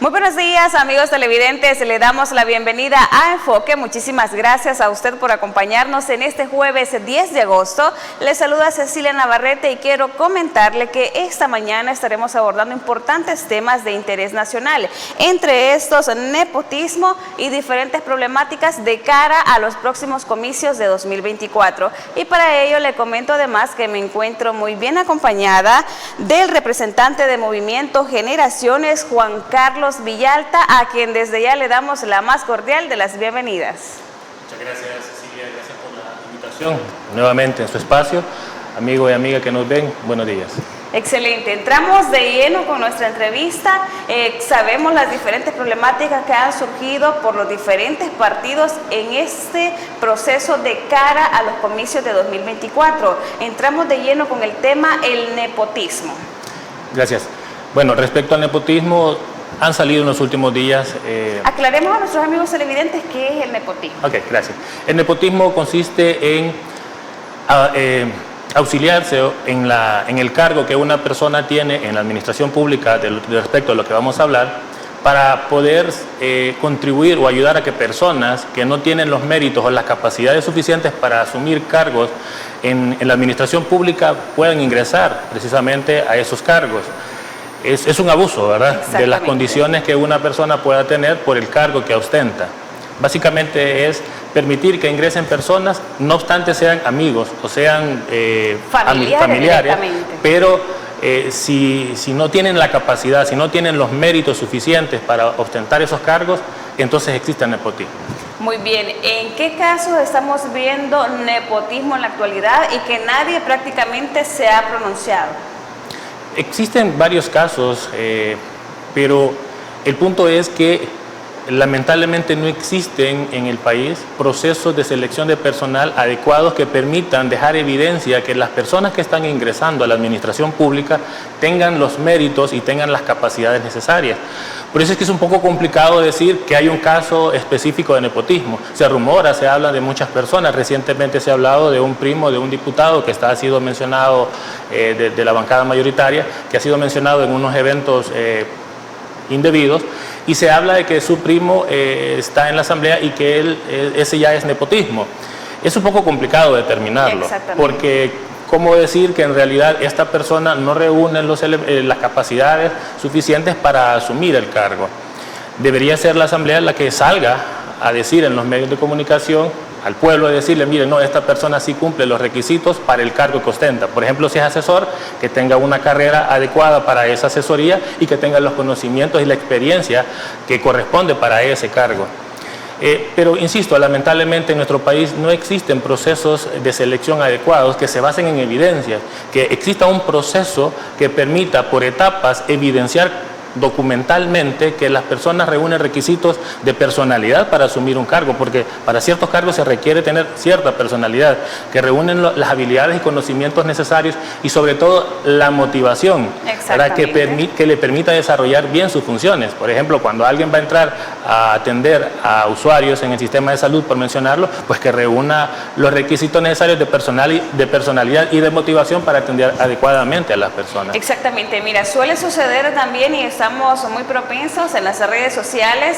Muy buenos días, amigos televidentes. Le damos la bienvenida a Enfoque. Muchísimas gracias a usted por acompañarnos en este jueves 10 de agosto. Le saluda Cecilia Navarrete y quiero comentarle que esta mañana estaremos abordando importantes temas de interés nacional, entre estos nepotismo y diferentes problemáticas de cara a los próximos comicios de 2024. Y para ello le comento además que me encuentro muy bien acompañada del representante de Movimiento Generaciones, Juan Carlos Villalta, a quien desde ya le damos la más cordial de las bienvenidas. Muchas gracias, Cecilia, gracias por la invitación nuevamente en su espacio. Amigo y amiga que nos ven, buenos días. Excelente, entramos de lleno con nuestra entrevista. Sabemos las diferentes problemáticas que han surgido por los diferentes partidos en este proceso de cara a los comicios de 2024. Entramos de lleno con el tema el nepotismo. Gracias. Bueno, respecto al nepotismo, han salido en los últimos días... Aclaremos a nuestros amigos televidentes qué es el nepotismo. Ok, gracias. El nepotismo consiste en auxiliarse en el cargo que una persona tiene en la administración pública respecto a lo que vamos a hablar, para poder contribuir o ayudar a que personas que no tienen los méritos o las capacidades suficientes para asumir cargos en la administración pública puedan ingresar precisamente a esos cargos. Es un abuso, ¿verdad?, de las condiciones que una persona pueda tener por el cargo que ostenta. Básicamente es permitir que ingresen personas, no obstante sean amigos o sean familiares, pero si no tienen la capacidad, si no tienen los méritos suficientes para ostentar esos cargos, entonces existe el nepotismo. Muy bien, ¿en qué casos estamos viendo nepotismo en la actualidad y que nadie prácticamente se ha pronunciado? Existen varios casos, pero el punto es que lamentablemente no existen en el país procesos de selección de personal adecuados que permitan dejar evidencia que las personas que están ingresando a la administración pública tengan los méritos y tengan las capacidades necesarias. Por eso es que es un poco complicado decir que hay un caso específico de nepotismo. Se rumora, se habla de muchas personas. Recientemente se ha hablado de un primo de un diputado que ha sido mencionado de la bancada mayoritaria, que ha sido mencionado en unos eventos indebidos, y se habla de que su primo está en la asamblea y que ese ya es nepotismo. Es un poco complicado determinarlo, porque ¿cómo decir que en realidad esta persona no reúne las capacidades suficientes para asumir el cargo? Debería ser la asamblea la que salga a decir en los medios de comunicación al pueblo, de decirle, mire, no, esta persona sí cumple los requisitos para el cargo que ostenta. Por ejemplo, si es asesor, que tenga una carrera adecuada para esa asesoría y que tenga los conocimientos y la experiencia que corresponde para ese cargo. Pero insisto, lamentablemente en nuestro país no existen procesos de selección adecuados que se basen en evidencia, que exista un proceso que permita por etapas evidenciar documentalmente que las personas reúnen requisitos de personalidad para asumir un cargo, porque para ciertos cargos se requiere tener cierta personalidad, que reúnen las habilidades y conocimientos necesarios y sobre todo la motivación para que le permita desarrollar bien sus funciones. Por ejemplo, cuando alguien va a entrar a atender a usuarios en el sistema de salud, por mencionarlo, pues que reúna los requisitos necesarios de personalidad y de motivación para atender adecuadamente a las personas. Exactamente, mira, suele suceder también y estamos muy propensos en las redes sociales,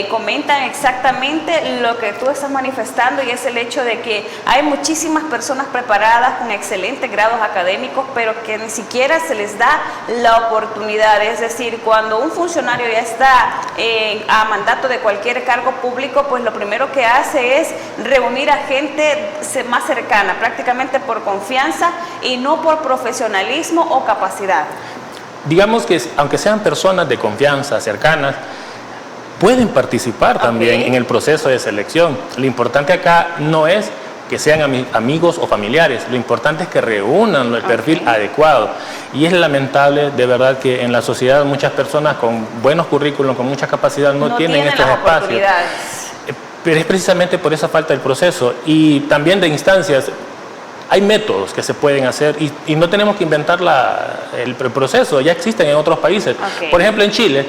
comentan exactamente lo que tú estás manifestando, y es el hecho de que hay muchísimas personas preparadas con excelentes grados académicos, pero que ni siquiera se les da la oportunidad. Es decir, cuando un funcionario ya está a mandato de cualquier cargo público, pues lo primero que hace es reunir a gente más cercana, prácticamente por confianza y no por profesionalismo o capacidad. Digamos que aunque sean personas de confianza, cercanas, pueden participar también en el proceso de selección. Lo importante acá no es que sean amigos o familiares, lo importante es que reúnan el perfil adecuado. Y es lamentable, de verdad, que en la sociedad muchas personas con buenos currículos, con mucha capacidad, no tienen estos espacios. Pero es precisamente por esa falta del proceso y también de instancias. Hay métodos que se pueden hacer y no tenemos que inventar el proceso, ya existen en otros países. Por ejemplo, en Chile,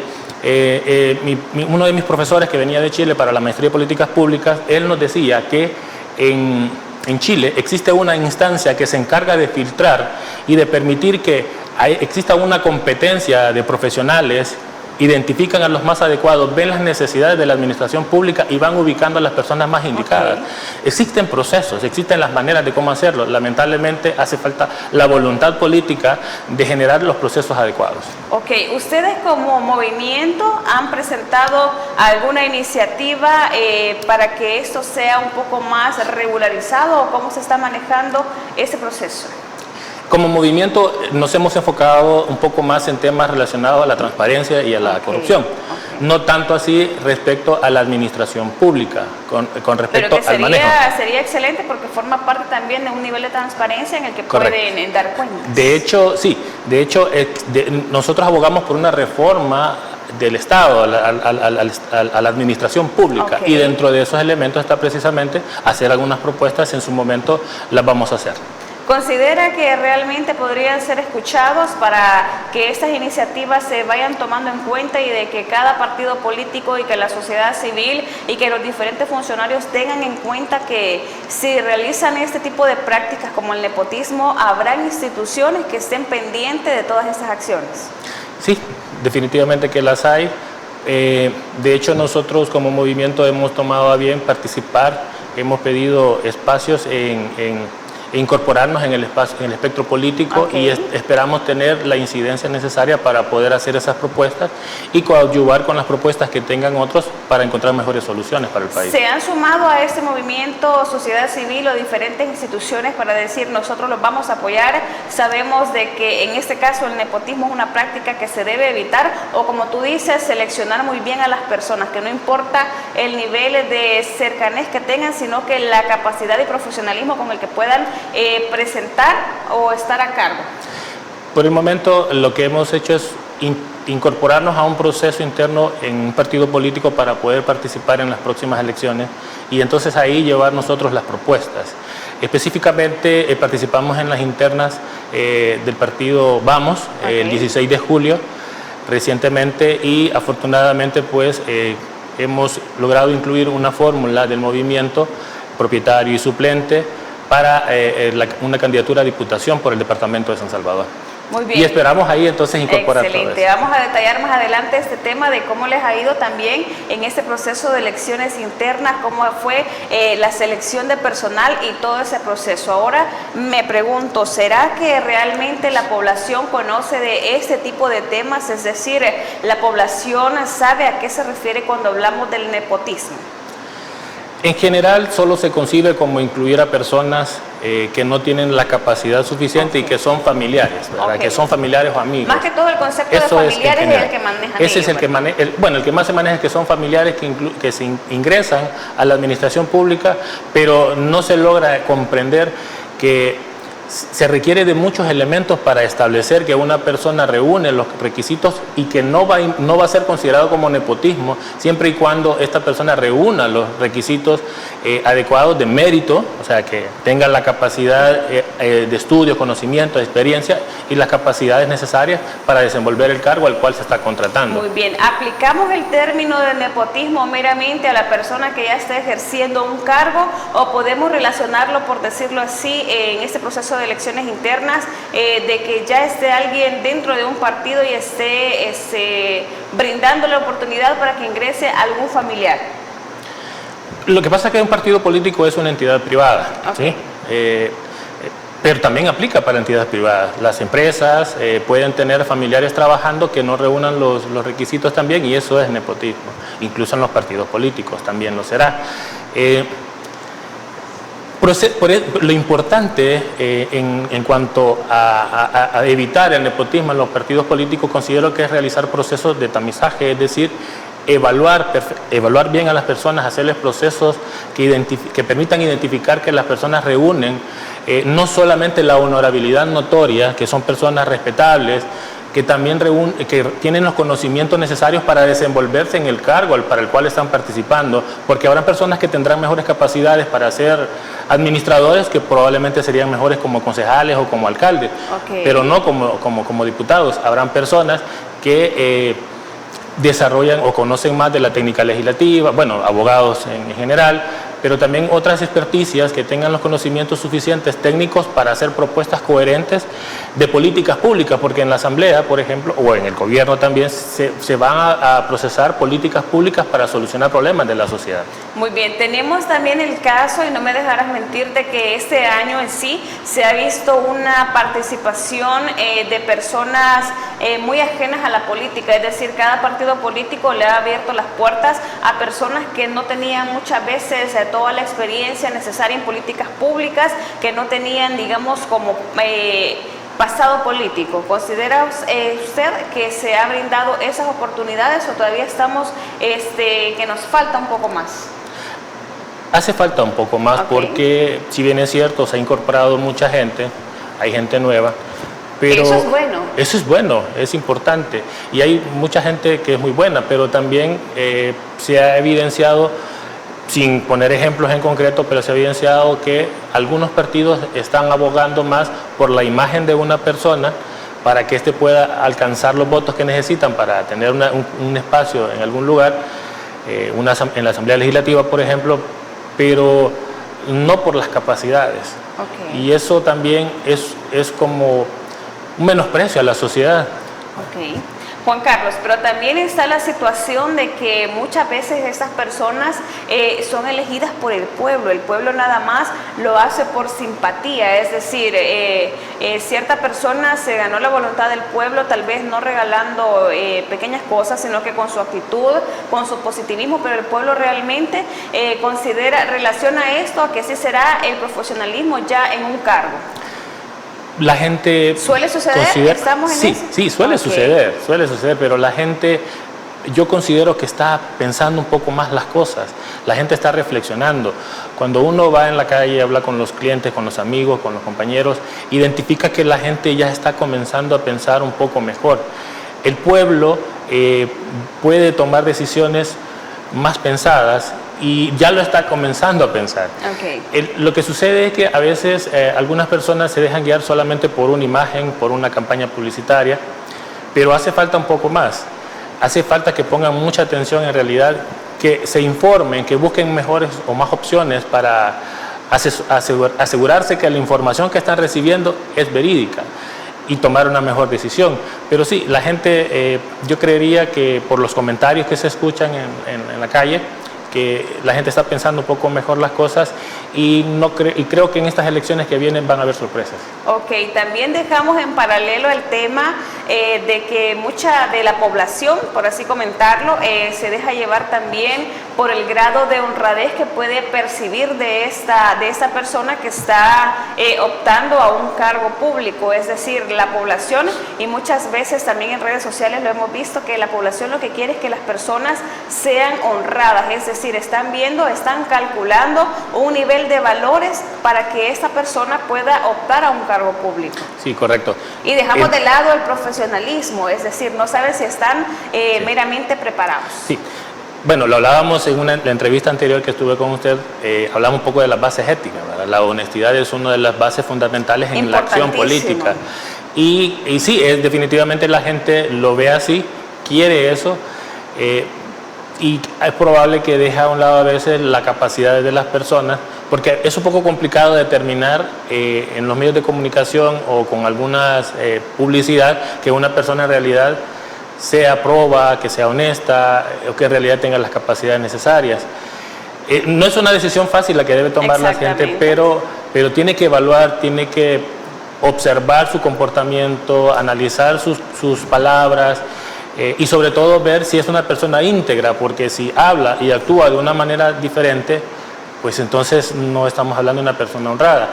uno de mis profesores que venía de Chile para la maestría de políticas públicas, él nos decía que en Chile existe una instancia que se encarga de filtrar y de permitir que exista una competencia de profesionales identifican a los más adecuados, ven las necesidades de la administración pública y van ubicando a las personas más indicadas. Existen procesos, existen las maneras de cómo hacerlo. Lamentablemente hace falta la voluntad política de generar los procesos adecuados. Ok, ¿ustedes como movimiento han presentado alguna iniciativa para que esto sea un poco más regularizado o cómo se está manejando ese proceso? Como movimiento nos hemos enfocado un poco más en temas relacionados a la transparencia y a la corrupción. No tanto así respecto a la administración pública, con respecto al manejo. Sería excelente porque forma parte también de un nivel de transparencia en el que pueden dar cuenta. De hecho, sí. De hecho, nosotros abogamos por una reforma del Estado a la administración pública, y dentro de esos elementos está precisamente hacer algunas propuestas. En su momento las vamos a hacer. ¿Considera que realmente podrían ser escuchados para que estas iniciativas se vayan tomando en cuenta y de que cada partido político y que la sociedad civil y que los diferentes funcionarios tengan en cuenta que si realizan este tipo de prácticas como el nepotismo, habrán instituciones que estén pendientes de todas estas acciones? Sí, definitivamente que las hay. De hecho, nosotros como movimiento hemos tomado a bien participar, hemos pedido espacios incorporarnos en el espectro político, y esperamos tener la incidencia necesaria para poder hacer esas propuestas y coadyuvar con las propuestas que tengan otros para encontrar mejores soluciones para el país. ¿Se han sumado a este movimiento sociedad civil o diferentes instituciones para decir nosotros los vamos a apoyar? Sabemos de que en este caso el nepotismo es una práctica que se debe evitar, o como tú dices, seleccionar muy bien a las personas, que no importa el nivel de cercanía que tengan, sino que la capacidad y profesionalismo con el que puedan presentar o estar a cargo. Por el momento lo que hemos hecho es incorporarnos a un proceso interno en un partido político para poder participar en las próximas elecciones, y entonces ahí llevar nosotros las propuestas. Específicamente participamos en las internas del partido Vamos, el 16 de julio recientemente, y afortunadamente pues hemos logrado incluir una fórmula del movimiento, propietario y suplente, para una candidatura a diputación por el departamento de San Salvador. Muy bien. Y esperamos ahí entonces incorporar todo eso. Vamos a detallar más adelante este tema de cómo les ha ido también en este proceso de elecciones internas, cómo fue la selección de personal y todo ese proceso. Ahora me pregunto, ¿será que realmente la población conoce de este tipo de temas? Es decir, ¿la población sabe a qué se refiere cuando hablamos del nepotismo? En general, solo se concibe como incluir a personas que no tienen la capacidad suficiente y que son familiares, ¿verdad? Que son familiares o amigos. Más que todo el concepto de familiares es el que manejan. Ese es el que maneja, el que más se maneja es que son familiares que se ingresan a la administración pública, pero no se logra comprender que se requiere de muchos elementos para establecer que una persona reúne los requisitos y que no va a ser considerado como nepotismo siempre y cuando esta persona reúna los requisitos adecuados de mérito, o sea, que tenga la capacidad de estudio, conocimiento, experiencia y las capacidades necesarias para desenvolver el cargo al cual se está contratando. Muy bien, ¿aplicamos el término de nepotismo meramente a la persona que ya está ejerciendo un cargo, o podemos relacionarlo, por decirlo así, en este proceso de elecciones internas, de que ya esté alguien dentro de un partido y esté brindando la oportunidad para que ingrese algún familiar? Lo que pasa es que un partido político es una entidad privada, ¿sí? Pero también aplica para entidades privadas. Las empresas pueden tener familiares trabajando que no reúnan los requisitos también, y eso es nepotismo. Incluso en los partidos políticos también lo será. Lo importante en cuanto a evitar el nepotismo en los partidos políticos, considero que es realizar procesos de tamizaje, es decir, evaluar bien a las personas, hacerles procesos que permitan identificar que las personas reúnen no solamente la honorabilidad notoria, que son personas respetables, que también que tienen los conocimientos necesarios para desenvolverse en el cargo para el cual están participando, porque habrán personas que tendrán mejores capacidades para ser administradores, que probablemente serían mejores como concejales o como alcaldes, pero no como diputados. Habrán personas que desarrollan o conocen más de la técnica legislativa, bueno, abogados en general, pero también otras experticias que tengan los conocimientos suficientes técnicos para hacer propuestas coherentes de políticas públicas, porque en la Asamblea, por ejemplo, o en el gobierno también, se van a procesar políticas públicas para solucionar problemas de la sociedad. Muy bien, tenemos también el caso, y no me dejarás mentir, de que este año en sí se ha visto una participación de personas muy ajenas a la política, es decir, cada partido político le ha abierto las puertas a personas que no tenían muchas veces toda la experiencia necesaria en políticas públicas, que no tenían, digamos, como pasado político. ¿Considera usted que se ha brindado esas oportunidades o todavía estamos, que nos falta un poco más? Hace falta un poco más, porque si bien es cierto, se ha incorporado mucha gente, hay gente nueva, pero eso es bueno. Eso es bueno, es importante. Y hay mucha gente que es muy buena, pero también se ha evidenciado, sin poner ejemplos en concreto, pero se ha evidenciado que algunos partidos están abogando más por la imagen de una persona para que éste pueda alcanzar los votos que necesitan para tener un espacio en algún lugar, en la Asamblea Legislativa, por ejemplo, pero no por las capacidades. Okay. Y eso también es como un menosprecio a la sociedad. Okay. Juan Carlos, pero también está la situación de que muchas veces estas personas son elegidas por el pueblo nada más lo hace por simpatía, es decir, cierta persona se ganó la voluntad del pueblo, tal vez no regalando pequeñas cosas, sino que con su actitud, con su positivismo, pero el pueblo realmente relaciona esto a que sí será el profesionalismo ya en un cargo. La gente ¿Suele suceder? ¿Estamos en eso? Sí, suele suceder, pero la gente, yo considero que está pensando un poco más las cosas, la gente está reflexionando. Cuando uno va en la calle, habla con los clientes, con los amigos, con los compañeros, identifica que la gente ya está comenzando a pensar un poco mejor. El pueblo puede tomar decisiones más pensadas y ya lo está comenzando a pensar. Okay. Lo que sucede es que a veces algunas personas se dejan guiar solamente por una imagen, por una campaña publicitaria, pero hace falta un poco más. Hace falta que pongan mucha atención en realidad, que se informen, que busquen mejores o más opciones para asegurarse que la información que están recibiendo es verídica y tomar una mejor decisión. Pero sí, la gente, yo creería que por los comentarios que se escuchan en la calle, que la gente está pensando un poco mejor las cosas y creo que en estas elecciones que vienen van a haber sorpresas. Ok, también dejamos en paralelo el tema de que mucha de la población, por así comentarlo, se deja llevar también por el grado de honradez que puede percibir de esta persona que está optando a un cargo público, es decir, la población, y muchas veces también en redes sociales lo hemos visto, que la población lo que quiere es que las personas sean honradas, es decir, están calculando un nivel de valores para que esta persona pueda optar a un cargo público. Sí, correcto. Y dejamos de lado el profesionalismo, es decir, no saben si están meramente preparados. Sí. Bueno, lo hablábamos en la entrevista anterior que estuve con usted, hablamos un poco de las bases éticas, ¿verdad? La honestidad es una de las bases fundamentales en la acción política. Y sí, definitivamente la gente lo ve así, quiere eso, y es probable que deje a un lado a veces la capacidad de las personas, porque es un poco complicado determinar en los medios de comunicación o con alguna publicidad que una persona en realidad sea proba, que sea honesta o que en realidad tenga las capacidades necesarias. No es una decisión fácil la que debe tomar la gente, pero tiene que evaluar, tiene que observar su comportamiento, analizar sus palabras, y sobre todo ver si es una persona íntegra, porque si habla y actúa de una manera diferente, pues entonces no estamos hablando de una persona honrada.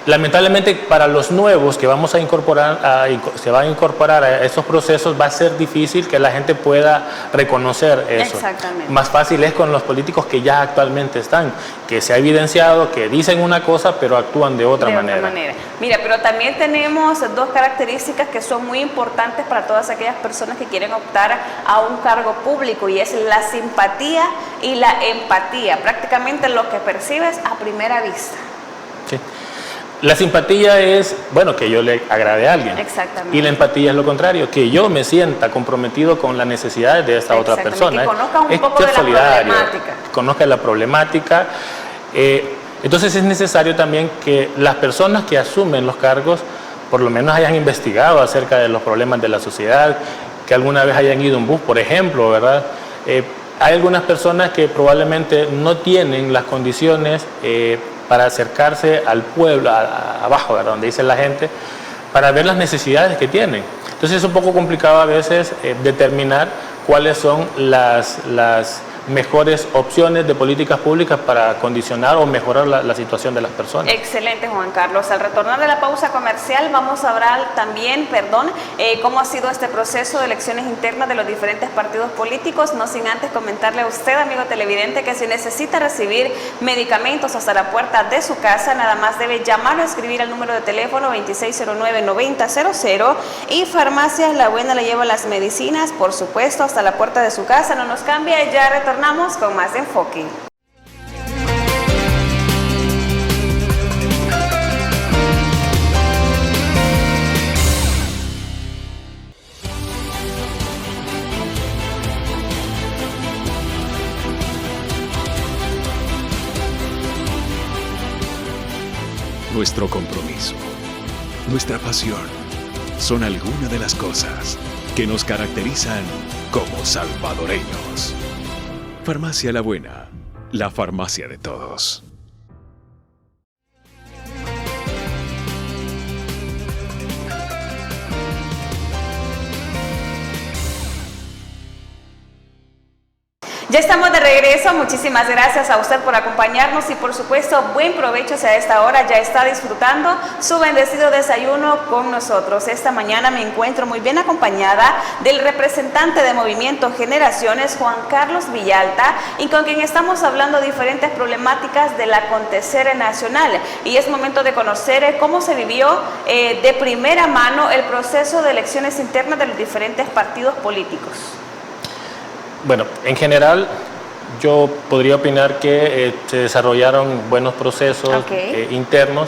Lamentablemente para los nuevos que vamos a incorporar, se van a incorporar a estos procesos, va a ser difícil que la gente pueda reconocer eso. Exactamente. Más fácil es con los políticos que ya actualmente están, que se ha evidenciado que dicen una cosa pero actúan de otra manera. Mira, pero también tenemos dos características que son muy importantes para todas aquellas personas que quieren optar a un cargo público, y es la simpatía y la empatía, prácticamente lo que percibes a primera vista. Sí. La simpatía es, bueno, que yo le agrade a alguien. Exactamente. Y la empatía es lo contrario, que yo me sienta comprometido con las necesidades de esta otra persona. Que conozca un poco de la problemática. Conozca la problemática Entonces es necesario también que las personas que asumen los cargos por lo menos hayan investigado acerca de los problemas de la sociedad, que alguna vez hayan ido en bus, por ejemplo, ¿verdad? Hay algunas personas que probablemente no tienen las condiciones para acercarse al pueblo, abajo, ¿verdad? Donde dice la gente, para ver las necesidades que tienen. Entonces es un poco complicado a veces determinar cuáles son las mejores opciones de políticas públicas para condicionar o mejorar la situación de las personas. Excelente, Juan Carlos. Al retornar de la pausa comercial vamos a hablar también, cómo ha sido este proceso de elecciones internas de los diferentes partidos políticos, no sin antes comentarle a usted, amigo televidente, que si necesita recibir medicamentos hasta la puerta de su casa, nada más debe llamar o escribir al número de teléfono 2609-9000 y Farmacias La Buena le lleva las medicinas, por supuesto, hasta la puerta de su casa. No nos cambia, ya retornamos con más de Enfoque. Nuestro compromiso, nuestra pasión, son algunas de las cosas que nos caracterizan como salvadoreños. Farmacia La Buena, la farmacia de todos. Ya estamos de regreso, muchísimas gracias a usted por acompañarnos y por supuesto buen provecho si a esta hora ya está disfrutando su bendecido desayuno con nosotros. Esta mañana me encuentro muy bien acompañada del representante de Movimiento Generaciones, Juan Carlos Villalta, y con quien estamos hablando diferentes problemáticas del acontecer nacional. Y es momento de conocer cómo se vivió de primera mano el proceso de elecciones internas de los diferentes partidos políticos. Bueno, en general yo podría opinar que se desarrollaron buenos procesos internos.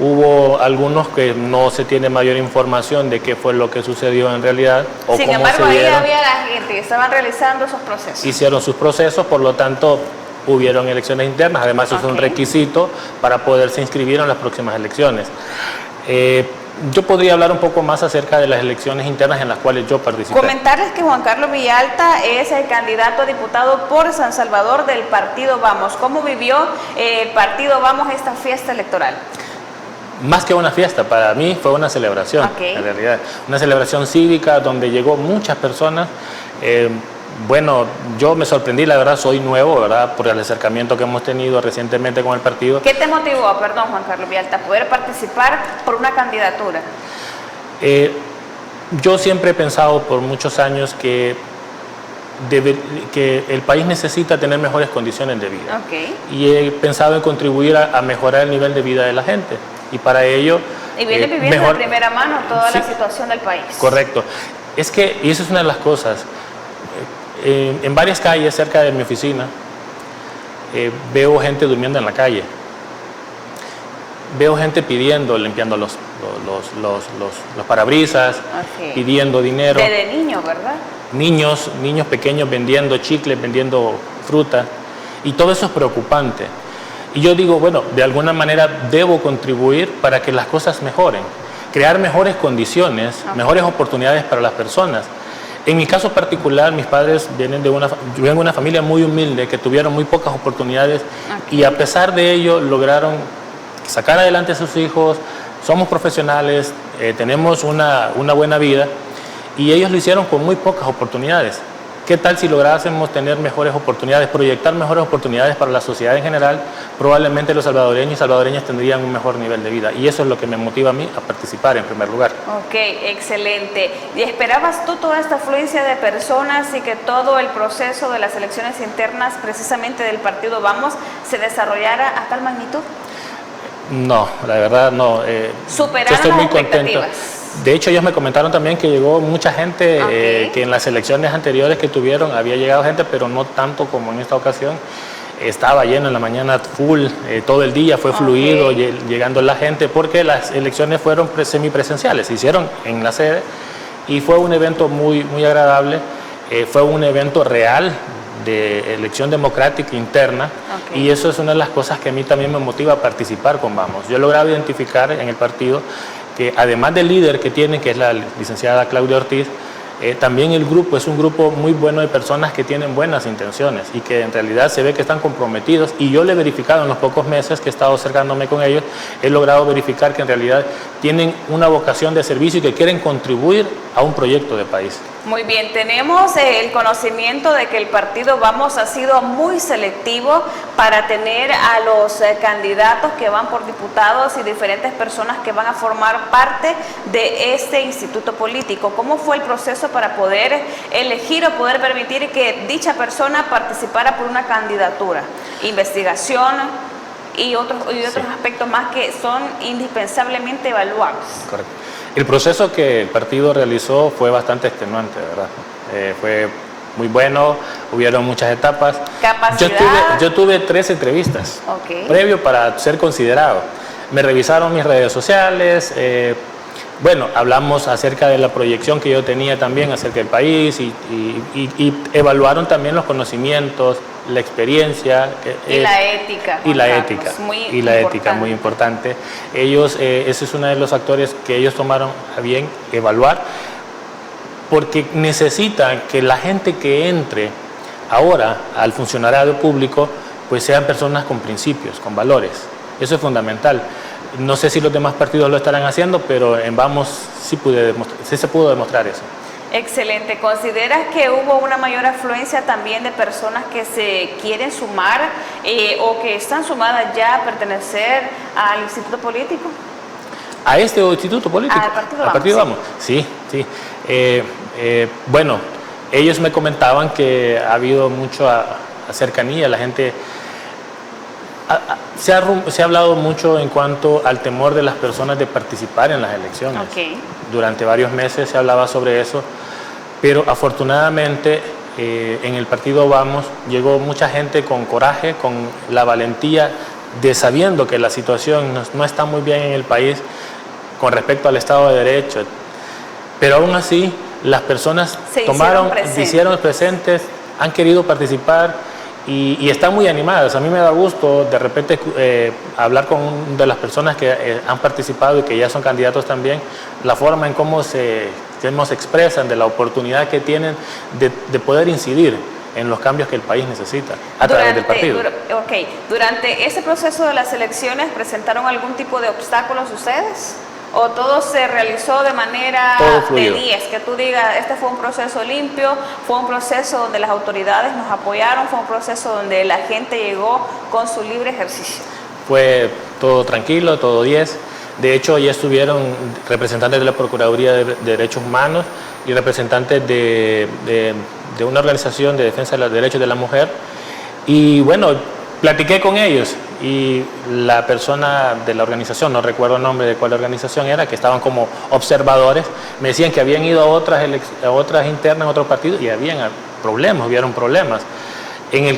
Hubo algunos que no se tiene mayor información de qué fue lo que sucedió en realidad o Sin cómo embargo, se ahí dieron. había la gente que estaban realizando esos procesos. Hicieron sus procesos, por lo tanto hubieron elecciones internas. Además, eso es un requisito para poderse inscribir en las próximas elecciones. Yo podría hablar un poco más acerca de las elecciones internas en las cuales yo participé. Comentarles que Juan Carlos Villalta es el candidato a diputado por San Salvador del Partido Vamos. ¿Cómo vivió el Partido Vamos esta fiesta electoral? Más que una fiesta, para mí fue una celebración, en realidad. Una celebración cívica donde llegó muchas personas. Bueno, yo me sorprendí, la verdad, soy nuevo, ¿verdad?, por el acercamiento que hemos tenido recientemente con el partido. ¿Qué te motivó, Juan Carlos Villalta, a poder participar por una candidatura? Yo siempre he pensado por muchos años que el país necesita tener mejores condiciones de vida. Y he pensado en contribuir a mejorar el nivel de vida de la gente. Y para ello... Y viene viviendo de primera mano toda la situación del país. Correcto. Y esa es una de las cosas. En varias calles cerca de mi oficina veo gente durmiendo en la calle, veo gente pidiendo, limpiando los parabrisas, pidiendo dinero. Desde niños, ¿verdad? Niños pequeños vendiendo chicles, vendiendo fruta, y todo eso es preocupante. Y yo digo, bueno, de alguna manera debo contribuir para que las cosas mejoren, crear mejores condiciones, mejores oportunidades para las personas. En mi caso particular, mis padres vienen yo vengo de una familia muy humilde que tuvieron muy pocas oportunidades y a pesar de ello lograron sacar adelante a sus hijos. Somos profesionales, tenemos una buena vida y ellos lo hicieron con muy pocas oportunidades. ¿Qué tal si lográsemos tener mejores oportunidades, proyectar mejores oportunidades para la sociedad en general? Probablemente los salvadoreños y salvadoreñas tendrían un mejor nivel de vida y eso es lo que me motiva a mí a participar en primer lugar. Ok, excelente. ¿Y esperabas tú toda esta afluencia de personas y que todo el proceso de las elecciones internas precisamente del Partido Vamos se desarrollara a tal magnitud? No, la verdad no. ¿Superaron estoy muy contento. De hecho, ellos me comentaron también que llegó mucha gente, que en las elecciones anteriores que tuvieron había llegado gente, pero no tanto como en esta ocasión. Estaba lleno en la mañana, full, todo el día fue fluido, llegando la gente, porque las elecciones fueron semipresenciales, se hicieron en la sede y fue un evento muy agradable, fue un evento real, de elección democrática interna, y eso es una de las cosas que a mí también me motiva a participar con Vamos. Yo he logrado identificar en el partido que además del líder que tiene, que es la licenciada Claudia Ortiz, también el grupo es un grupo muy bueno de personas que tienen buenas intenciones y que en realidad se ve que están comprometidos, y yo le he verificado en los pocos meses que he estado acercándome con ellos, he logrado verificar que en realidad tienen una vocación de servicio y que quieren contribuir a un proyecto de país. Muy bien, tenemos el conocimiento de que el partido Vamos ha sido muy selectivo para tener a los candidatos que van por diputados y diferentes personas que van a formar parte de este instituto político. ¿Cómo fue el proceso para poder elegir o poder permitir que dicha persona participara por una candidatura? Investigación y otros aspectos más que son indispensablemente evaluables. Correcto. El proceso que el partido realizó fue bastante extenuante, ¿verdad? Fue muy bueno, hubieron muchas etapas. ¿Capacidad? Yo tuve 3 entrevistas previo para ser considerado. Me revisaron mis redes sociales, bueno, hablamos acerca de la proyección que yo tenía también acerca del país y evaluaron también los conocimientos, la experiencia. Y la ética. Y la ética. Muy importante. Ellos, ese es uno de los factores que ellos tomaron a bien evaluar, porque necesitan que la gente que entre ahora al funcionariado público, pues sean personas con principios, con valores. Eso es fundamental. No sé si los demás partidos lo estarán haciendo, pero en Vamos sí se pudo demostrar eso. Excelente. ¿Consideras que hubo una mayor afluencia también de personas que se quieren sumar o que están sumadas ya a pertenecer al instituto político? ¿A este instituto político? Al partido Vamos. Sí. Bueno, ellos me comentaban que ha habido mucha cercanía, la gente... Se ha hablado mucho en cuanto al temor de las personas de participar en las elecciones. Durante varios meses se hablaba sobre eso, pero afortunadamente en el partido Vamos llegó mucha gente con coraje, con la valentía de sabiendo que la situación no está muy bien en el país con respecto al Estado de Derecho, pero aún así las personas se hicieron presentes, han querido participar. Y están muy animadas. A mí me da gusto de repente hablar con una de las personas que han participado y que ya son candidatos también, la forma en cómo se expresan, de la oportunidad que tienen de poder incidir en los cambios que el país necesita a través del partido. Durante ese proceso de las elecciones, ¿presentaron algún tipo de obstáculos ustedes? ¿O todo se realizó de manera de 10? Que tú digas, este fue un proceso limpio, fue un proceso donde las autoridades nos apoyaron, fue un proceso donde la gente llegó con su libre ejercicio. Fue todo tranquilo, todo 10. De hecho, ya estuvieron representantes de la Procuraduría de Derechos Humanos y representantes de una organización de defensa de los derechos de la mujer. Y bueno, platiqué con ellos y la persona de la organización, no recuerdo el nombre de cuál organización era, que estaban como observadores, me decían que habían ido a otras internas, a otros partidos y hubieron problemas. En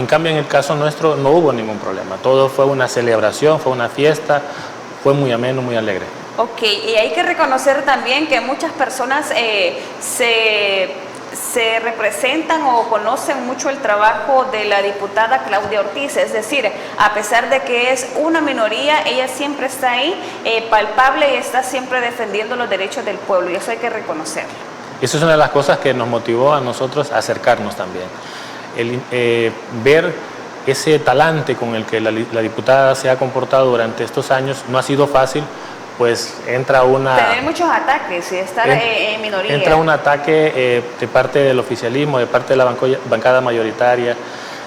cambio, en el caso nuestro no hubo ningún problema. Todo fue una celebración, fue una fiesta, fue muy ameno, muy alegre. Y hay que reconocer también que muchas personas se representan o conocen mucho el trabajo de la diputada Claudia Ortiz, es decir, a pesar de que es una minoría, ella siempre está ahí, palpable, y está siempre defendiendo los derechos del pueblo, y eso hay que reconocerlo. Eso es una de las cosas que nos motivó a nosotros a acercarnos también. Ver ese talante con el que la diputada se ha comportado durante estos años no ha sido fácil, pues entra tener muchos ataques y estar en minoría. Entra un ataque de parte del oficialismo, de parte de la bancada mayoritaria,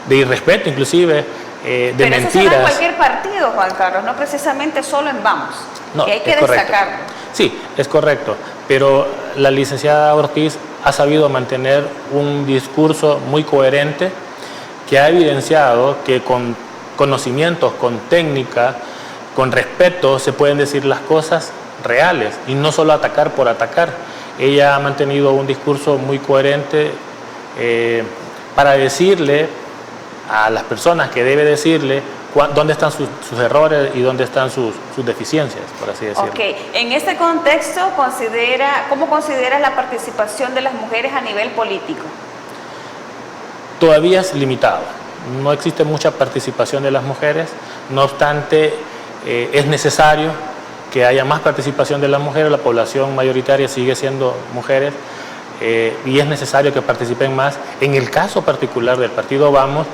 de irrespeto inclusive, de pero mentiras. Pero eso se da en cualquier partido, Juan Carlos, no precisamente solo en Vamos, no, y hay que destacarlo. Sí, es correcto, pero la licenciada Ortiz ha sabido mantener un discurso muy coherente que ha evidenciado que con conocimientos, con técnica, con respeto se pueden decir las cosas reales y no solo atacar por atacar. Ella ha mantenido un discurso muy coherente para decirle a las personas que debe decirle dónde están sus errores y dónde están sus deficiencias, por así decirlo. En este contexto, ¿cómo consideras la participación de las mujeres a nivel político? todavía es limitado. No existe mucha participación de las mujeres, no obstante, es necesario que haya más participación de las mujeres, la población mayoritaria sigue siendo mujeres, y es necesario que participen más. En el caso particular del partido Vamos,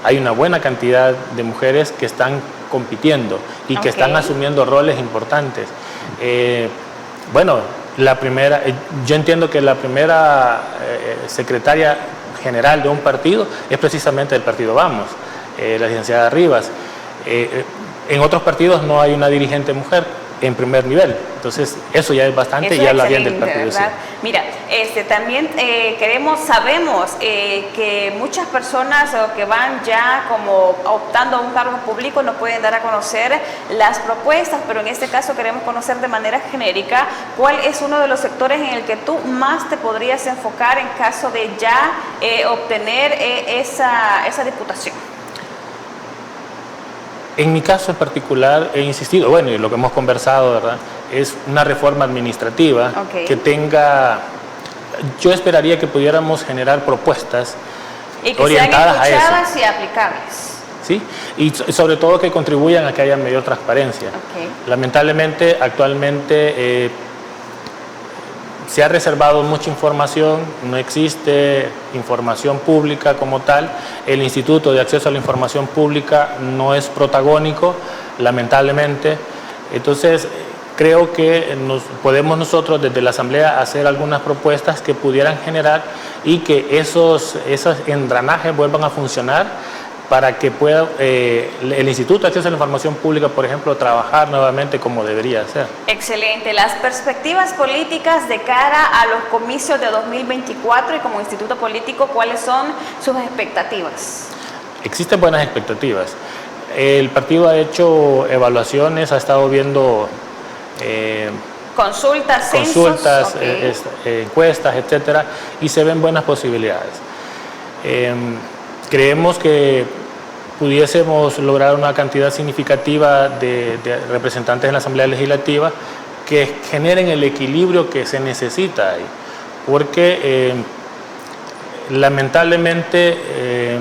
hay una buena cantidad de mujeres que están compitiendo y que están asumiendo roles importantes. Bueno, yo entiendo que la primera secretaria general de un partido es precisamente del partido Vamos, la licenciada Rivas. En otros partidos no hay una dirigente mujer en primer nivel, entonces eso ya es bastante y habla bien del partido. ¿Verdad? Sí. Mira, también sabemos que muchas personas que van ya como optando a un cargo público no pueden dar a conocer las propuestas, pero en este caso queremos conocer de manera genérica cuál es uno de los sectores en el que tú más te podrías enfocar en caso de ya obtener esa diputación. En mi caso en particular he insistido, bueno, y lo que hemos conversado, ¿verdad?, es una reforma administrativa que tenga, yo esperaría que pudiéramos generar propuestas y que orientadas sean escuchadas a eso. Y aplicables. ¿Sí? Y sobre todo que contribuyan a que haya mayor transparencia. Lamentablemente, actualmente se ha reservado mucha información, no existe información pública como tal, el Instituto de Acceso a la Información Pública no es protagónico, lamentablemente. Entonces, creo que podemos nosotros desde la Asamblea hacer algunas propuestas que pudieran generar y que esos engranajes vuelvan a funcionar para que pueda el Instituto de Acceso a la Información Pública, por ejemplo, trabajar nuevamente como debería ser. Excelente. Las perspectivas políticas de cara a los comicios de 2024 y como instituto político, ¿cuáles son sus expectativas? Existen buenas expectativas. El partido ha hecho evaluaciones, ha estado viendo consultas, encuestas, etcétera, y se ven buenas posibilidades. Creemos que pudiésemos lograr una cantidad significativa de representantes en la Asamblea Legislativa que generen el equilibrio que se necesita ahí, porque lamentablemente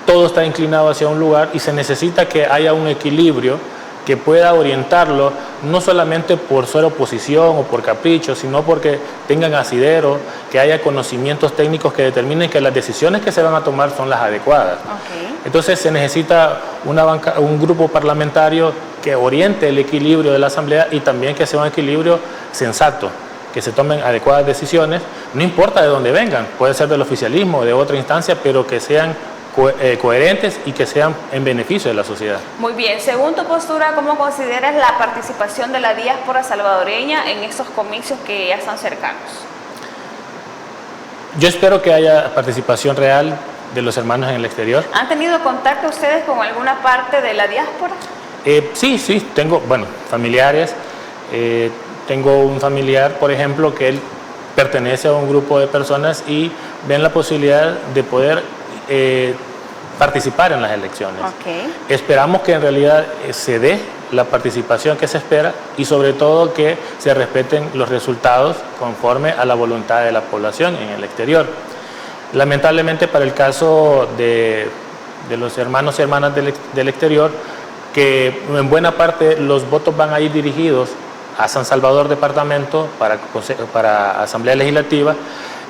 todo está inclinado hacia un lugar y se necesita que haya un equilibrio que pueda orientarlo, no solamente por ser oposición o por capricho, sino porque tengan asidero, que haya conocimientos técnicos que determinen que las decisiones que se van a tomar son las adecuadas. Entonces se necesita un grupo parlamentario que oriente el equilibrio de la Asamblea y también que sea un equilibrio sensato, que se tomen adecuadas decisiones, no importa de dónde vengan, puede ser del oficialismo o de otra instancia, pero que sean coherentes y que sean en beneficio de la sociedad. Muy bien, según tu postura, ¿cómo consideras la participación de la diáspora salvadoreña en estos comicios que ya están cercanos? Yo espero que haya participación real de los hermanos en el exterior. ¿Han tenido contacto ustedes con alguna parte de la diáspora? Sí, tengo, familiares. Tengo un familiar, por ejemplo, que él pertenece a un grupo de personas y ven la posibilidad de poder participar en las elecciones. Esperamos que en realidad se dé la participación que se espera y sobre todo que se respeten los resultados conforme a la voluntad de la población en el exterior. Lamentablemente para el caso de los hermanos y hermanas del exterior, que en buena parte los votos van a ir dirigidos a San Salvador Departamento para Asamblea Legislativa,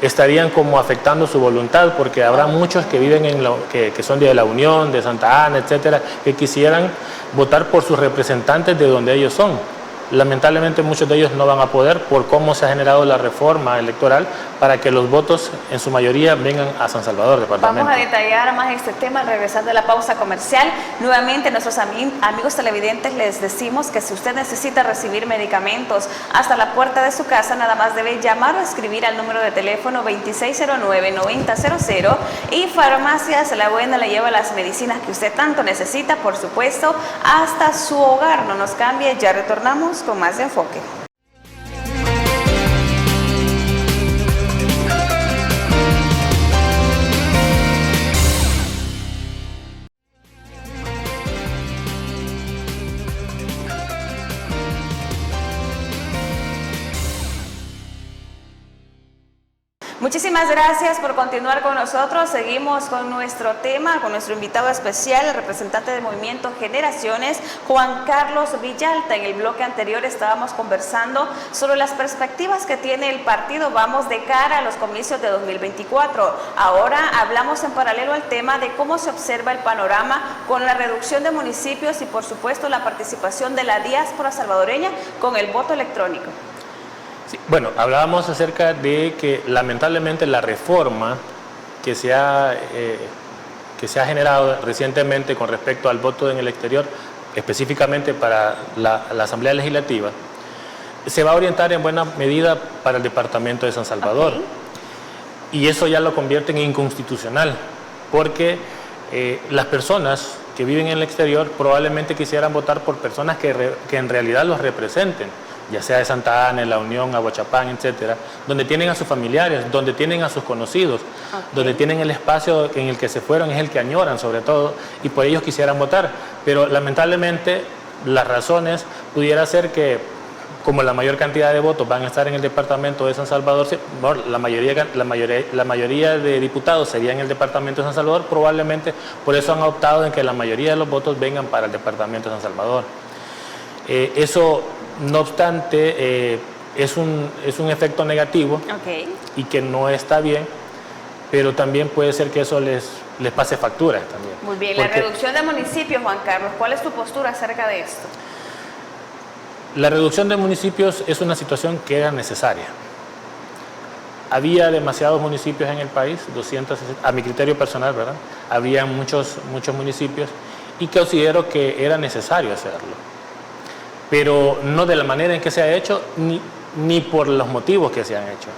estarían como afectando su voluntad, porque habrá muchos que viven que son de La Unión, de Santa Ana, etcétera, que quisieran votar por sus representantes de donde ellos son. Lamentablemente muchos de ellos no van a poder por cómo se ha generado la reforma electoral para que los votos en su mayoría vengan a San Salvador Departamento. Vamos a detallar más este tema al regresar de la pausa comercial. Nuevamente nuestros amigos televidentes les decimos que si usted necesita recibir medicamentos hasta la puerta de su casa, nada más debe llamar o escribir al número de teléfono 2609-9000 y Farmacias La Buena le lleva las medicinas que usted tanto necesita, por supuesto, hasta su hogar. No nos cambie, ya retornamos con más de Enfoque. Muchísimas Muchísimas gracias por continuar con nosotros. Seguimos con nuestro tema, con nuestro invitado especial, el representante del Movimiento Generaciones, Juan Carlos Villalta. En el bloque anterior estábamos conversando sobre las perspectivas que tiene el partido Vamos de cara a los comicios de 2024. Ahora hablamos en paralelo al tema de cómo se observa el panorama con la reducción de municipios y, por supuesto, la participación de la diáspora salvadoreña con el voto electrónico. Sí, bueno, hablábamos acerca de que lamentablemente la reforma que se ha generado recientemente con respecto al voto en el exterior, específicamente para la Asamblea Legislativa, se va a orientar en buena medida para el departamento de San Salvador. Okay. Y eso ya lo convierte en inconstitucional, porque las personas que viven en el exterior probablemente quisieran votar por personas que en realidad los representen, ya sea de Santa Ana, La Unión, Aguachapán, etcétera, donde tienen a sus familiares, donde tienen a sus conocidos, donde tienen el espacio en el que se fueron, es el que añoran sobre todo, y por ellos quisieran votar. Pero lamentablemente las razones pudiera ser que, como la mayor cantidad de votos van a estar en el departamento de San Salvador, la mayoría de diputados serían en el departamento de San Salvador, probablemente por eso han optado en que la mayoría de los votos vengan para el departamento de San Salvador. Eso, no obstante, es un efecto negativo. Okay. Y que no está bien, pero también puede ser que eso les pase factura también. Muy bien, porque la reducción de municipios, Juan Carlos, ¿cuál es tu postura acerca de esto? La reducción de municipios es una situación que era necesaria. Había demasiados municipios en el país, 260, a mi criterio personal, ¿verdad? Había muchos municipios y considero que era necesario hacerlo. Pero no de la manera en que se ha hecho, ni por los motivos que se han hecho.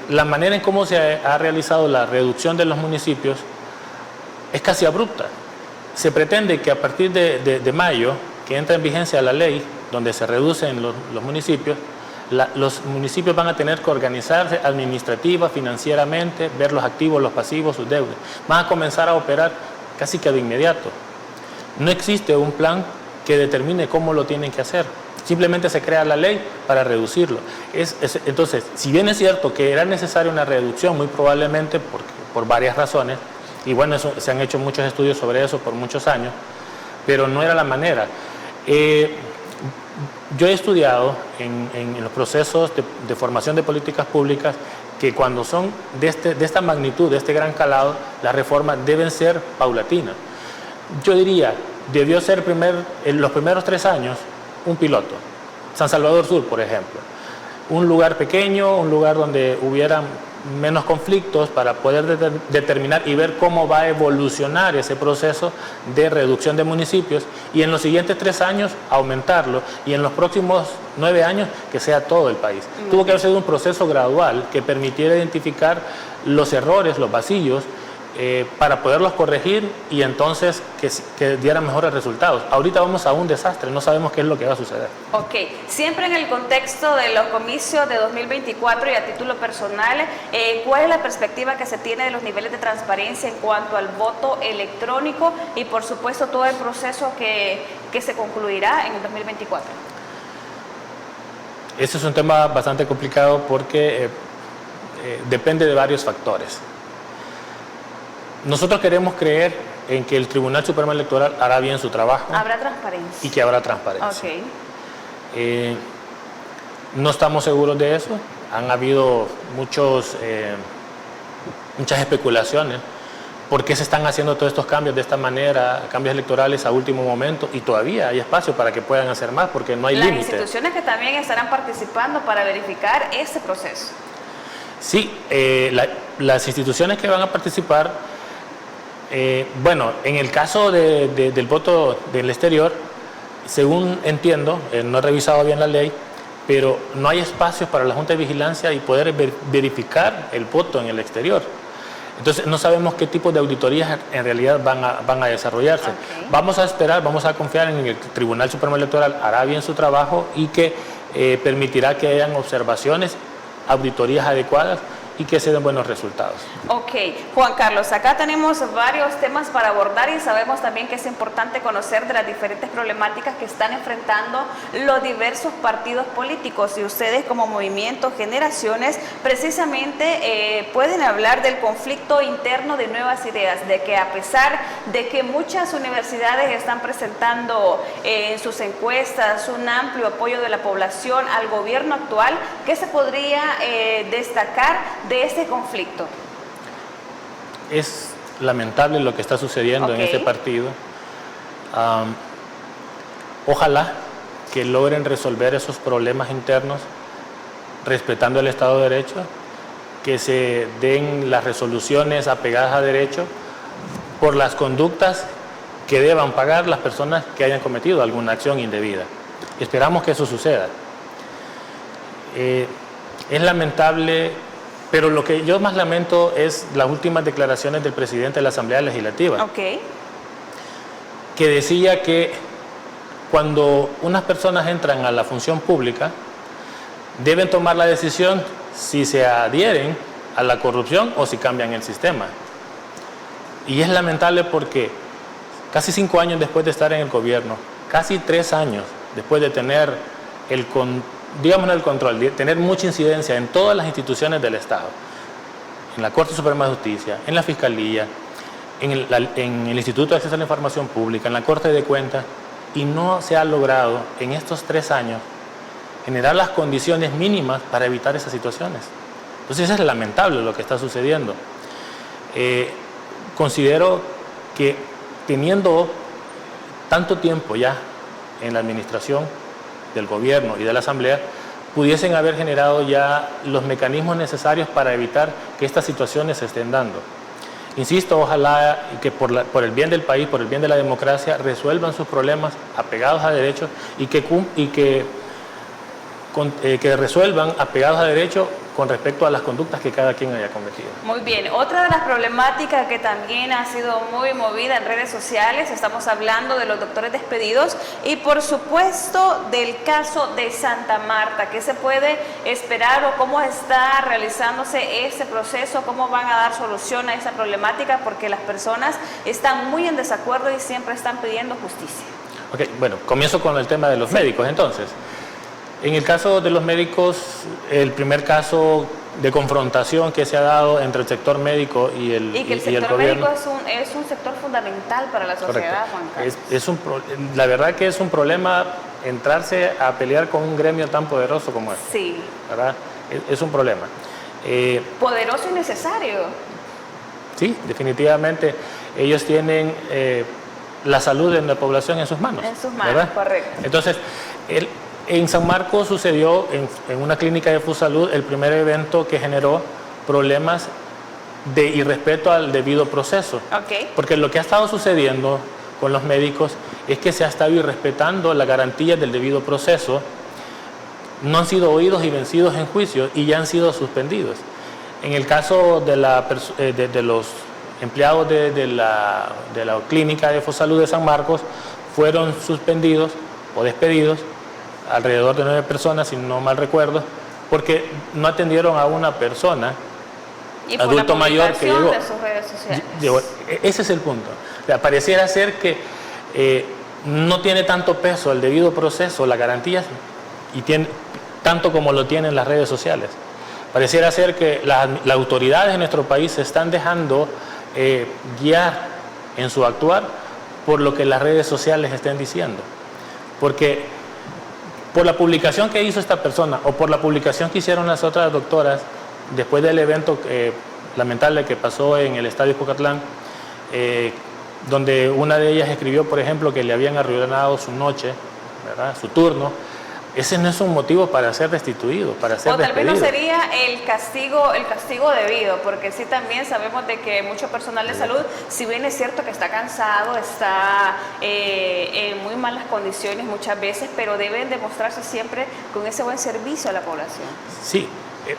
La manera en cómo se ha realizado la reducción de los municipios es casi abrupta. Se pretende que a partir de mayo, que entra en vigencia la ley, donde se reducen los municipios, los municipios van a tener que organizarse administrativa, financieramente, ver los activos, los pasivos, sus deudas. Van a comenzar a operar casi que de inmediato. No existe un plan que determine cómo lo tienen que hacer. Simplemente se crea la ley para reducirlo. Entonces, si bien es cierto que era necesaria una reducción, muy probablemente por varias razones, y bueno, se han hecho muchos estudios sobre eso por muchos años, pero no era la manera. Yo he estudiado en los procesos de formación de políticas públicas que cuando son de esta magnitud, de este gran calado, las reformas deben ser paulatinas. Yo diría, debió ser en los primeros 3 años un piloto. San Salvador Sur, por ejemplo. Un lugar pequeño, un lugar donde hubieran menos conflictos para poder determinar y ver cómo va a evolucionar ese proceso de reducción de municipios, y en los siguientes 3 años aumentarlo, y en los próximos 9 años que sea todo el país. Tuvo que haber sido un proceso gradual que permitiera identificar los errores, los vacíos, para poderlos corregir y entonces que dieran mejores resultados. Ahorita vamos a un desastre, no sabemos qué es lo que va a suceder. Ok, siempre en el contexto de los comicios de 2024 y a título personal, ¿cuál es la perspectiva que se tiene de los niveles de transparencia en cuanto al voto electrónico y por supuesto todo el proceso que se concluirá en el 2024? Ese es un tema bastante complicado porque depende de varios factores. Nosotros queremos creer en que el Tribunal Supremo Electoral hará bien su trabajo. Habrá transparencia. Y que habrá transparencia. Okay. No estamos seguros de eso. Han habido muchas especulaciones. ¿Por qué se están haciendo todos estos cambios de esta manera, cambios electorales a último momento? Y todavía hay espacio para que puedan hacer más porque no hay límite. Las instituciones que también estarán participando para verificar este proceso. Sí, las instituciones que van a participar, bueno, en el caso del voto del exterior, según entiendo, no he revisado bien la ley, pero no hay espacios para la Junta de Vigilancia y poder verificar el voto en el exterior. Entonces no sabemos qué tipo de auditorías en realidad van a desarrollarse. Okay. Vamos a esperar, vamos a confiar en que el Tribunal Supremo Electoral hará bien su trabajo y que permitirá que hayan observaciones, auditorías adecuadas y que se den buenos resultados. Ok, Juan Carlos, acá tenemos varios temas para abordar y sabemos también que es importante conocer de las diferentes problemáticas que están enfrentando los diversos partidos políticos, y ustedes como movimiento Generaciones precisamente pueden hablar del conflicto interno de Nuevas Ideas, de que a pesar de que muchas universidades están presentando en sus encuestas un amplio apoyo de la población al gobierno actual, ¿qué se podría destacar de este conflicto? Es lamentable lo que está sucediendo en este partido. Ojalá que logren resolver esos problemas internos respetando el Estado de Derecho, que se den las resoluciones apegadas a derecho por las conductas que deban pagar las personas que hayan cometido alguna acción indebida. Esperamos que eso suceda. Es lamentable, pero lo que yo más lamento es las últimas declaraciones del presidente de la Asamblea Legislativa, que decía que cuando unas personas entran a la función pública, deben tomar la decisión si se adhieren a la corrupción o si cambian el sistema. Y es lamentable porque casi 5 años después de estar en el gobierno, casi 3 años después de tener el control, de tener mucha incidencia en todas las instituciones del Estado, en la Corte Suprema de Justicia, en la Fiscalía, en el Instituto de Acceso a la Información Pública, en la Corte de Cuentas, y no se ha logrado en estos 3 años generar las condiciones mínimas para evitar esas situaciones. Entonces es lamentable lo que está sucediendo. Considero que teniendo tanto tiempo ya en la administración del gobierno y de la Asamblea, pudiesen haber generado ya los mecanismos necesarios para evitar que estas situaciones se estén dando. Insisto, ojalá que por el bien del país, por el bien de la democracia, resuelvan sus problemas apegados a derecho y que resuelvan apegados a derecho con respecto a las conductas que cada quien haya cometido. Muy bien, otra de las problemáticas que también ha sido muy movida en redes sociales, estamos hablando de los doctores despedidos y por supuesto del caso de Santa Marta. ¿Qué se puede esperar o cómo está realizándose ese proceso? ¿Cómo van a dar solución a esa problemática? Porque las personas están muy en desacuerdo y siempre están pidiendo justicia. Ok, bueno, comienzo con el tema de los médicos entonces. En el caso de los médicos, el primer caso de confrontación que se ha dado entre el sector médico y el gobierno. Y que el sector médico es un sector fundamental para la sociedad, Juan Carlos. La verdad que es un problema entrarse a pelear con un gremio tan poderoso como este. Sí. ¿Verdad? Es un problema. Poderoso y necesario. Sí, definitivamente. Ellos tienen la salud de la población en sus manos. En sus manos, ¿verdad? Correcto. Entonces, en San Marcos sucedió en una clínica de FUSalud el primer evento que generó problemas de irrespeto al debido proceso. Porque lo que ha estado sucediendo con los médicos es que se ha estado irrespetando las garantías del debido proceso, no han sido oídos y vencidos en juicio y ya han sido suspendidos. En el caso de los empleados de la clínica de FUSalud de San Marcos, fueron suspendidos o despedidos alrededor de 9 personas, si no mal recuerdo, porque no atendieron a una persona, adulto mayor, que llegó. De sus redes sociales. Ese es el punto. O sea, pareciera ser que no tiene tanto peso el debido proceso, las garantías, y tiene tanto como lo tienen las redes sociales. Pareciera ser que las autoridades de nuestro país se están dejando guiar en su actuar por lo que las redes sociales estén diciendo. Porque por la publicación que hizo esta persona o por la publicación que hicieron las otras doctoras después del evento lamentable que pasó en el Estadio Cucatlán, donde una de ellas escribió, por ejemplo, que le habían arruinado su noche, ¿verdad? Su turno, ese no es un motivo para ser destituido, para ser despedido. O tal vez no sería el castigo debido, porque sí también sabemos de que mucho personal de salud, si bien es cierto que está cansado, está en muy malas condiciones muchas veces, pero deben demostrarse siempre con ese buen servicio a la población. Sí.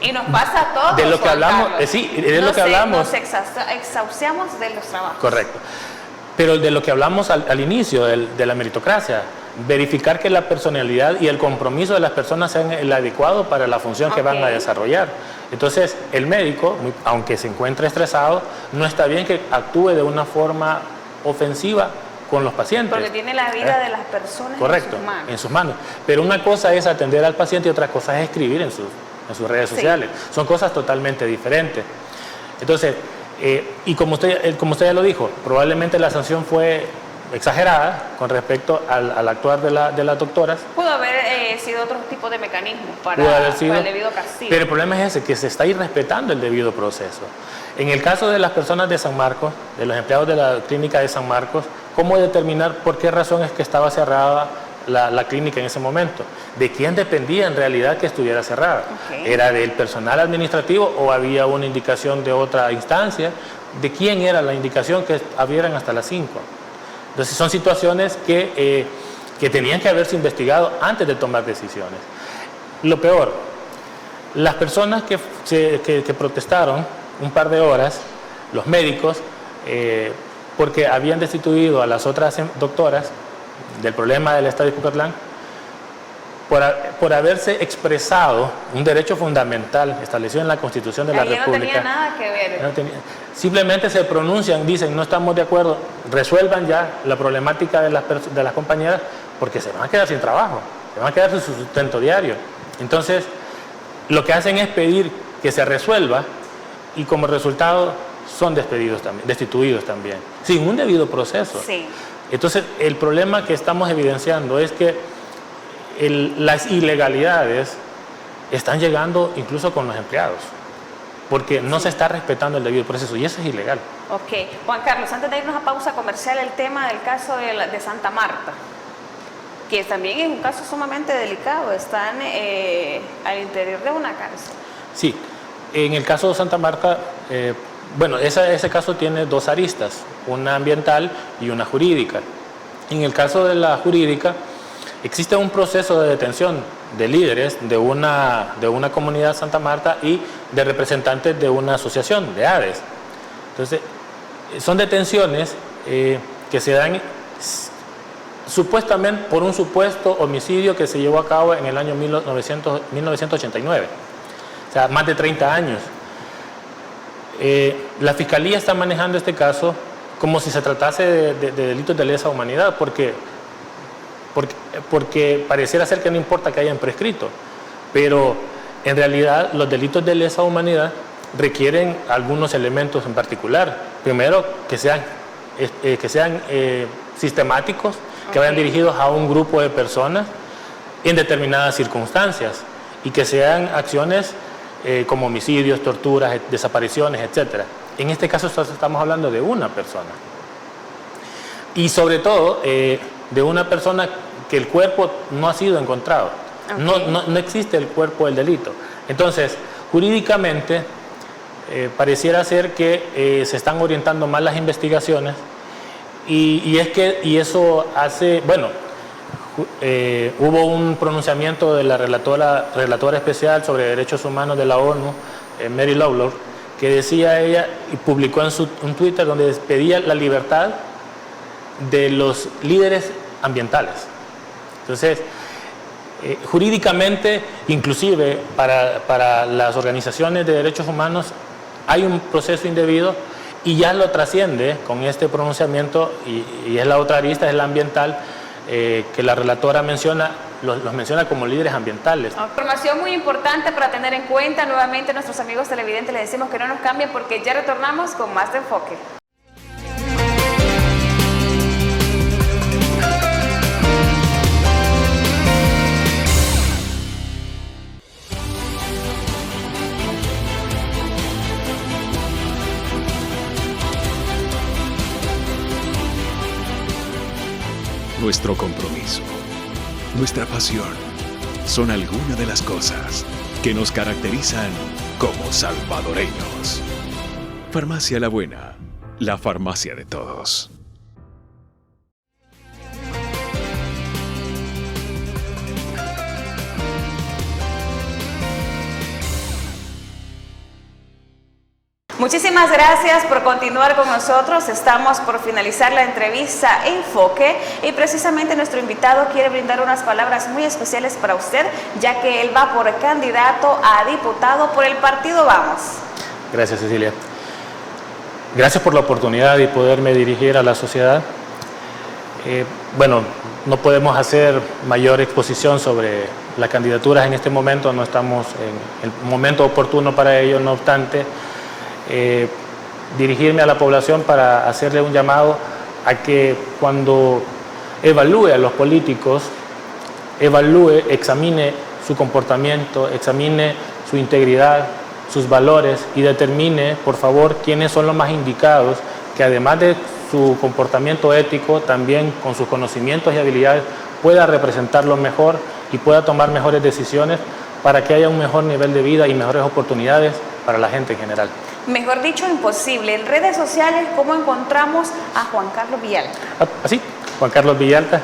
Y nos pasa a todos. De lo que hablamos, sí, de lo que hablamos. Nos exhaustamos de los trabajos. Correcto. Pero de lo que hablamos al inicio, de la meritocracia, verificar que la personalidad y el compromiso de las personas sean el adecuado para la función que van a desarrollar. Entonces, el médico, aunque se encuentre estresado, no está bien que actúe de una forma ofensiva con los pacientes. Porque tiene la vida de las personas en sus manos. Pero una cosa es atender al paciente y otra cosa es escribir en sus redes sociales. Son cosas totalmente diferentes. Entonces, y como usted ya lo dijo, probablemente la sanción fue exagerada con respecto al actuar de las doctoras. Pudo haber sido otro tipo de mecanismo para el debido castigo. Pero el problema es ese, que se está irrespetando el debido proceso. En el caso de las personas de San Marcos, de los empleados de la clínica de San Marcos, ¿cómo determinar por qué razón es que estaba cerrada la clínica en ese momento? ¿De quién dependía en realidad que estuviera cerrada? ¿Era del personal administrativo o había una indicación de otra instancia? ¿De quién era la indicación que abrieran hasta las 5? Entonces son situaciones que tenían que haberse investigado antes de tomar decisiones. Lo peor, las personas que protestaron un par de horas, los médicos, porque habían destituido a las otras doctoras del problema del Estadio Cucatlán, por haberse expresado un derecho fundamental establecido en la Constitución de la República. No tenía nada que ver. Simplemente se pronuncian, dicen no estamos de acuerdo, resuelvan ya la problemática de las compañeras, porque se van a quedar sin trabajo, se van a quedar sin su sustento diario. Entonces, lo que hacen es pedir que se resuelva y como resultado son destituidos también, sin un debido proceso. Sí. Entonces, el problema que estamos evidenciando es que las ilegalidades están llegando incluso con los empleados, porque no se está respetando el debido proceso y eso es ilegal. Ok. Juan Carlos, antes de irnos a pausa comercial, el tema del caso de Santa Marta, que también es un caso sumamente delicado, están al interior de una cárcel. Sí, en el caso de Santa Marta, bueno, ese caso tiene dos aristas, una ambiental y una jurídica. En el caso de la jurídica, existe un proceso de detención de líderes de una comunidad Santa Marta y de representantes de una asociación, de ADES. Entonces, son detenciones que se dan supuestamente por un supuesto homicidio que se llevó a cabo en el año 1989, o sea, más de 30 años. La Fiscalía está manejando este caso como si se tratase de delitos de lesa humanidad, porque pareciera ser que no importa que hayan prescrito, pero en realidad los delitos de lesa humanidad requieren algunos elementos en particular. Primero, que sean sistemáticos, que vayan dirigidos a un grupo de personas en determinadas circunstancias y que sean acciones como homicidios, torturas, desapariciones, etc. En este caso estamos hablando de una persona y sobre todo de una persona que el cuerpo no ha sido encontrado. No existe el cuerpo del delito. Entonces, jurídicamente pareciera ser que se están orientando mal las investigaciones y eso hace, bueno, hubo un pronunciamiento de la relatora especial sobre derechos humanos de la ONU, Mary Lawlor, que decía ella y publicó en un Twitter donde pedía la libertad de los líderes ambientales. Entonces, jurídicamente, inclusive para las organizaciones de derechos humanos, hay un proceso indebido y ya lo trasciende con este pronunciamiento y es la otra arista, es la ambiental, que la relatora menciona, los menciona como líderes ambientales. Información muy importante para tener en cuenta. Nuevamente, nuestros amigos televidentes les decimos que no nos cambien porque ya retornamos con más de Enfoque. Nuestro compromiso, nuestra pasión, son algunas de las cosas que nos caracterizan como salvadoreños. Farmacia La Buena, la farmacia de todos. Muchísimas gracias por continuar con nosotros. Estamos por finalizar la entrevista Enfoque y precisamente nuestro invitado quiere brindar unas palabras muy especiales para usted, ya que él va por candidato a diputado por el partido Vamos. Gracias, Cecilia. Gracias por la oportunidad de poderme dirigir a la sociedad. Bueno, no podemos hacer mayor exposición sobre las candidaturas en este momento, no estamos en el momento oportuno para ello, no obstante, dirigirme a la población para hacerle un llamado a que cuando evalúe a los políticos, examine su comportamiento, examine su integridad, sus valores y determine, por favor, quiénes son los más indicados, que además de su comportamiento ético, también con sus conocimientos y habilidades, pueda representarlo mejor y pueda tomar mejores decisiones para que haya un mejor nivel de vida y mejores oportunidades para la gente en general. Mejor dicho, imposible. En redes sociales, ¿cómo encontramos a Juan Carlos Villalta? Así, Juan Carlos Villalta.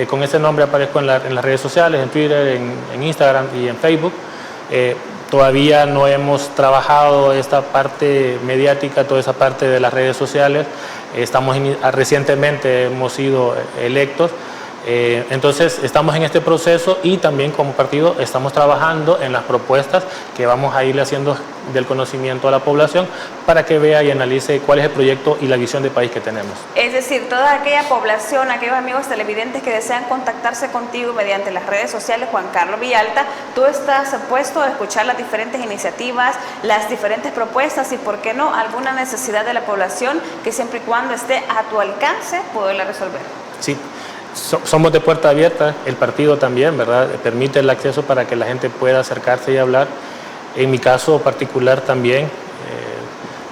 Con ese nombre aparezco en las redes sociales, en Twitter, en Instagram y en Facebook. Todavía no hemos trabajado esta parte mediática, toda esa parte de las redes sociales. Recientemente hemos sido electos. Entonces estamos en este proceso y también como partido estamos trabajando en las propuestas que vamos a irle haciendo del conocimiento a la población para que vea y analice cuál es el proyecto y la visión de país que tenemos. Es decir, toda aquella población, aquellos amigos televidentes que desean contactarse contigo mediante las redes sociales, Juan Carlos Villalta, tú estás puesto a escuchar las diferentes iniciativas, las diferentes propuestas y, por qué no, alguna necesidad de la población que siempre y cuando esté a tu alcance poderla resolver. Sí. Somos de puerta abierta, el partido también, ¿verdad? Permite el acceso para que la gente pueda acercarse y hablar. En mi caso particular también,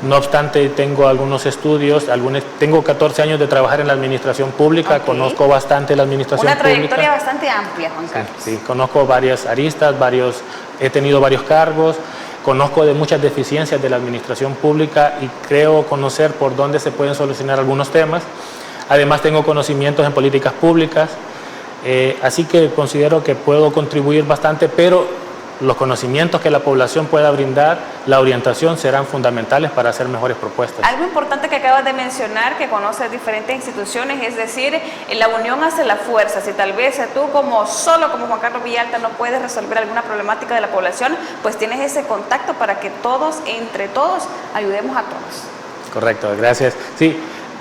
no obstante tengo algunos estudios, tengo 14 años de trabajar en la administración pública, conozco bastante la administración pública. Una trayectoria bastante amplia, Juan Carlos. Sí, conozco varias aristas, he tenido varios cargos, conozco de muchas deficiencias de la administración pública y creo conocer por dónde se pueden solucionar algunos temas. Además tengo conocimientos en políticas públicas, así que considero que puedo contribuir bastante, pero los conocimientos que la población pueda brindar, la orientación serán fundamentales para hacer mejores propuestas. Algo importante que acabas de mencionar, que conoces diferentes instituciones, es decir, la unión hace la fuerza. Si tal vez tú como Juan Carlos Villalta no puedes resolver alguna problemática de la población, pues tienes ese contacto para que todos, entre todos, ayudemos a todos. Correcto, gracias. Sí.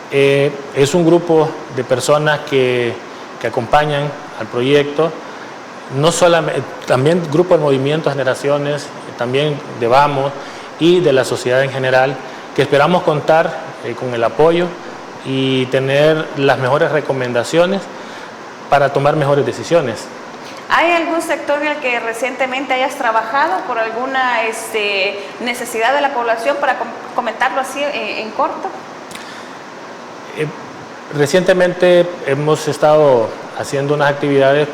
Es un grupo de personas que acompañan al proyecto, no solamente, también grupo de movimientos, generaciones, también de Vamos y de la sociedad en general, que esperamos contar con el apoyo y tener las mejores recomendaciones para tomar mejores decisiones. ¿Hay algún sector en el que recientemente hayas trabajado por alguna necesidad de la población, para comentarlo así en corto? Recientemente hemos estado haciendo unas actividades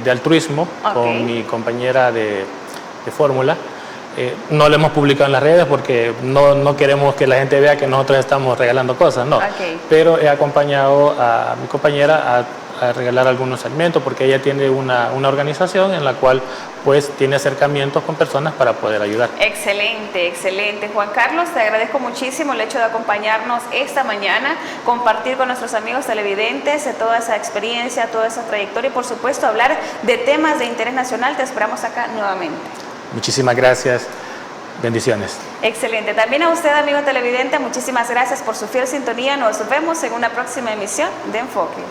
de altruismo con mi compañera de fórmula. No lo hemos publicado en las redes porque no queremos que la gente vea que nosotros estamos regalando cosas, no. Pero he acompañado a mi compañera a regalar algunos alimentos porque ella tiene una organización en la cual pues tiene acercamientos con personas para poder ayudar. Excelente, excelente. Juan Carlos, te agradezco muchísimo el hecho de acompañarnos esta mañana, compartir con nuestros amigos televidentes toda esa experiencia, toda esa trayectoria y por supuesto hablar de temas de interés nacional. Te esperamos acá nuevamente. Muchísimas gracias. Bendiciones. Excelente. También a usted, amigo televidente, muchísimas gracias por su fiel sintonía. Nos vemos en una próxima emisión de Enfoque.